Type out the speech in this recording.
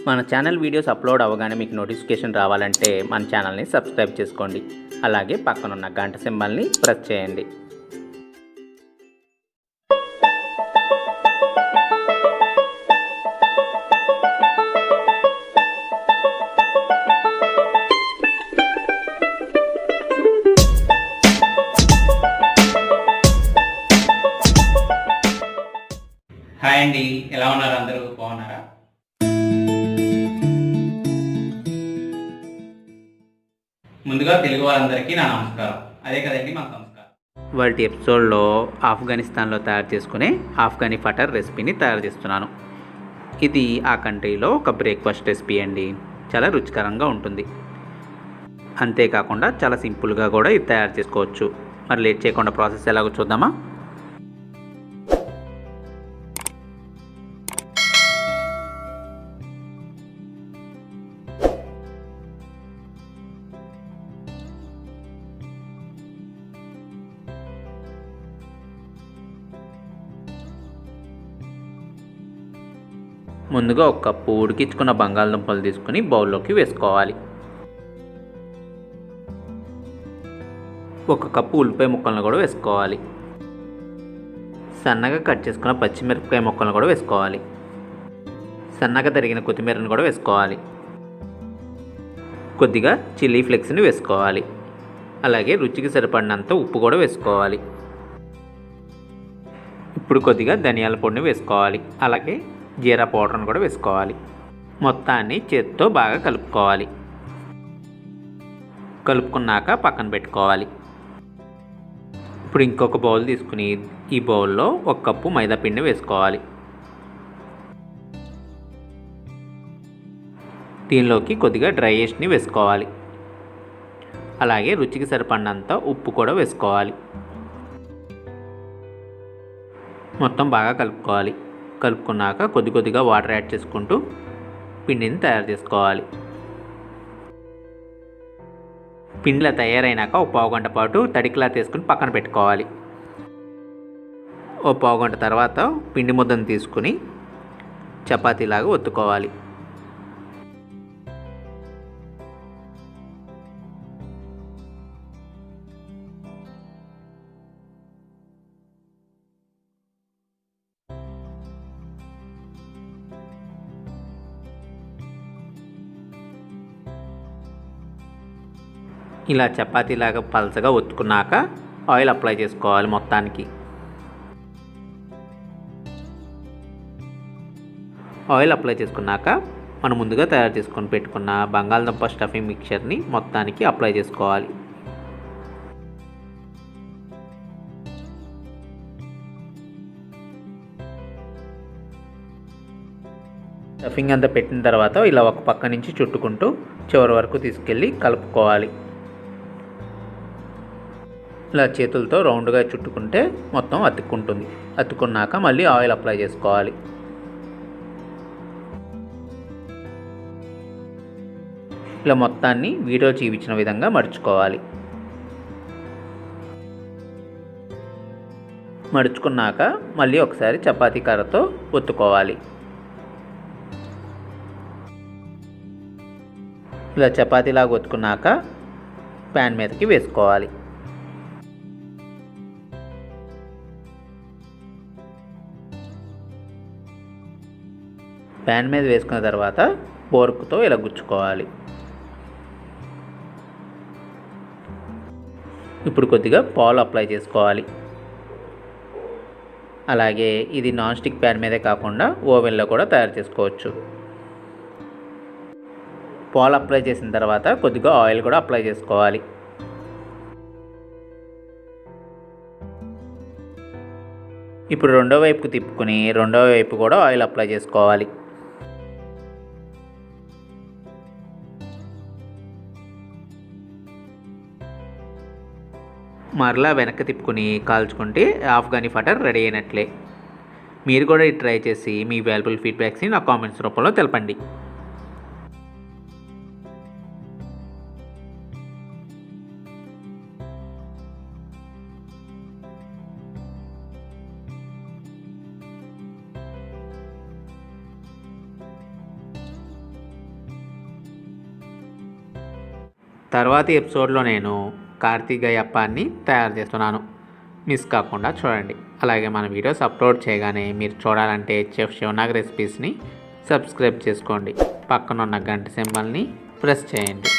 మన channel videos upload అవ్వగానే మీకు నోటిఫికేషన్ రావాలంటే మన ఛానల్ని సబ్స్క్రైబ్ చేసుకోండి. అలాగే పక్కనున్న గంట సింబల్ని ప్రెస్ చేయండి. హాయ్ అండి, ఎలా ఉన్నారు? అందరూ బాగున్నారా? ముందుగా తెలుగు వారందరికీ నా నమస్కారం. అదే కదండి మన సంస్కారం. వాటి ఎపిసోడ్లో ఆఫ్ఘనిస్తాన్లో తయారు చేసుకునే ఆఫ్ఘనీ ఫటర్ రెసిపీని తయారు చేస్తున్నాను. ఇది ఆ కంట్రీలో ఒక బ్రేక్ఫాస్ట్ రెసిపీ అండి. చాలా రుచికరంగా ఉంటుంది. అంతేకాకుండా చాలా సింపుల్గా కూడా ఇది తయారు చేసుకోవచ్చు. మరి లేట్ చేయకుండా ప్రాసెస్ ఎలాగో చూద్దామా? ముందుగా ఒక కప్పు ఉడికించుకున్న బంగాళదుంపలు తీసుకుని బౌల్లోకి వేసుకోవాలి. ఒక కప్పు ఉల్లిపాయ ముక్కలను కూడా వేసుకోవాలి. సన్నగా కట్ చేసుకున్న పచ్చిమిరపకాయ ముక్కలను కూడా వేసుకోవాలి. సన్నగా తరిగిన కొత్తిమీరను కూడా వేసుకోవాలి. కొద్దిగా చిల్లీ ఫ్లేక్స్ని వేసుకోవాలి. అలాగే రుచికి సరిపడినంత ఉప్పు కూడా వేసుకోవాలి. ఇప్పుడు కొద్దిగా ధనియాల పొడిని వేసుకోవాలి. అలాగే జీరా పౌడర్ని కూడా వేసుకోవాలి. మొత్తాన్ని చేతితో బాగా కలుపుకోవాలి. కలుపుకున్నాక పక్కన పెట్టుకోవాలి. ఇప్పుడు ఇంకొక బౌల్ తీసుకుని ఈ బౌల్లో ఒక కప్పు మైదా పిండి వేసుకోవాలి. దీనిలోకి కొద్దిగా డ్రై ఈస్ట్ని వేసుకోవాలి. అలాగే రుచికి సరిపడినంత ఉప్పు కూడా వేసుకోవాలి. మొత్తం బాగా కలుపుకోవాలి. కలుపుకున్నాక కొద్దిగా వాటర్ యాడ్ చేసుకుంటూ పిండిని తయారు చేసుకోవాలి. పిండిలా తయారైనాక ఒక పావుగంట పాటు తడి క్లాత్ తీసుకుని పక్కన పెట్టుకోవాలి. ఓ పావుగంట తర్వాత పిండి ముద్దను తీసుకుని చపాతీలాగా ఒత్తుకోవాలి. ఇలా చపాతీలాగా పలచగా ఒత్తుకున్నాక ఆయిల్ అప్లై చేసుకోవాలి మొత్తానికి. ఆయిల్ అప్లై చేసుకున్నాక మనం ముందుగా తయారు చేసుకొని పెట్టుకున్న బంగాళదుంప స్టఫింగ్ మిక్చర్ని మొత్తానికి అప్లై చేసుకోవాలి. స్టఫింగ్ అంతా పెట్టిన తర్వాత ఇలా ఒక పక్క నుంచి చుట్టుకుంటూ చివరి వరకు తీసుకెళ్ళి కలుపుకోవాలి. ఇలా చేతులతో రౌండ్గా చుట్టుకుంటే మొత్తం అతుక్కుంటుంది. అతుక్కున్నాక మళ్ళీ ఆయిల్ అప్లై చేసుకోవాలి. ఇలా మొత్తాన్ని వీడియో చూపించిన విధంగా మడుచుకోవాలి. మడుచుకున్నాక మళ్ళీ ఒకసారి చపాతీ కర్రతో ఒత్తుకోవాలి. ఇలా చపాతీలాగా ఒత్తుకున్నాక ప్యాన్ మీదకి వేసుకోవాలి. ప్యాన్ మీద వేసుకున్న తర్వాత ఫోర్క్తో ఇలా గుచ్చుకోవాలి. ఇప్పుడు కొద్దిగా పాలు అప్లై చేసుకోవాలి. అలాగే ఇది నాన్ స్టిక్ ప్యాన్ మీదే కాకుండా ఓవెన్లో కూడా తయారు చేసుకోవచ్చు. పాలు అప్లై చేసిన తర్వాత కొద్దిగా ఆయిల్ కూడా అప్లై చేసుకోవాలి. ఇప్పుడు రెండో వైపుకు తిప్పుకొని రెండో వైపు కూడా ఆయిల్ అప్లై చేసుకోవాలి. మరలా వెనక్కి తిప్పుకొని కాల్చుకుంటే ఆఫ్ఘనీ ఫటర్ రెడీ అయినట్లే. మీరు కూడా ఇది ట్రై చేసి మీ వాల్యుబుల్ ఫీడ్బ్యాక్స్ని నా కామెంట్స్ రూపంలో తెలపండి. తర్వాతి ఎపిసోడ్లో నేను కార్తీగయప్పాన్ని తయారు చేస్తున్నాను. మిస్ కాకుండా చూడండి. అలాగే మన వీడియోస్ అప్లోడ్ చేయగానే మీరు చూడాలంటే చెఫ్ శివనాగ్ రెసిపీస్ని సబ్స్క్రైబ్ చేసుకోండి. పక్కనున్న గంట సింబల్ని ప్రెస్ చేయండి.